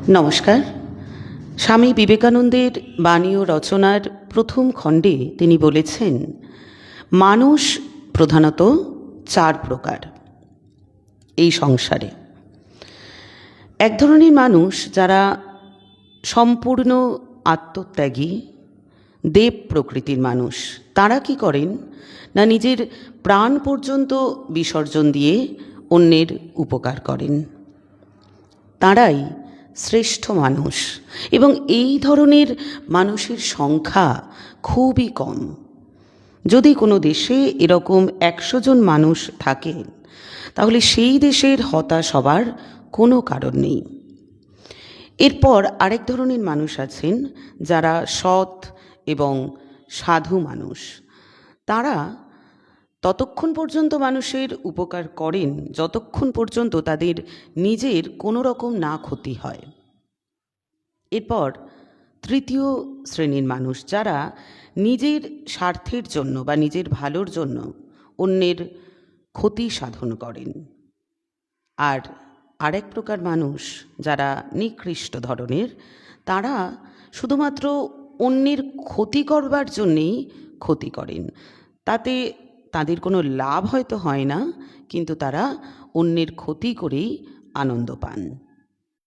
নমস্কার। স্বামী বিবেকানন্দের বাণী ও রচনার প্রথম খণ্ডে তিনি বলেছেন, মানুষ প্রধানত 4 প্রকার এই সংসারে। এক ধরনের মানুষ যারা সম্পূর্ণ আত্মত্যাগী, দেব প্রকৃতির মানুষ। তারা কি করেন না, নিজের প্রাণ পর্যন্ত বিসর্জন দিয়ে অন্যের উপকার করেন। তাঁরাই শ্রেষ্ঠ মানুষ, এবং এই ধরনের মানুষের সংখ্যা খুবই কম। যদি কোনো দেশে এরকম 100 জন মানুষ থাকেন, তাহলে সেই দেশের হতাশ হবার কোনো কারণ নেই। এরপর আরেক ধরনের মানুষ আছেন যারা সৎ এবং সাধু মানুষ। তারা ততক্ষণ পর্যন্ত মানুষের উপকার করেন যতক্ষণ পর্যন্ত তাদের নিজের কোনো রকম না ক্ষতি হয়। এরপর তৃতীয় শ্রেণীর মানুষ, যারা নিজের স্বার্থের জন্য বা নিজের ভালোর জন্য অন্যের ক্ষতি সাধন করেন। আর আরেক প্রকার মানুষ যারা নিকৃষ্ট ধরনের, তারা শুধুমাত্র অন্যের ক্ষতি করবার জন্যেই ক্ষতি করেন। তাতে তাদের কোনো লাভ হয়তো হয় না, কিন্তু তারা অন্যের ক্ষতি করেই আনন্দ পান।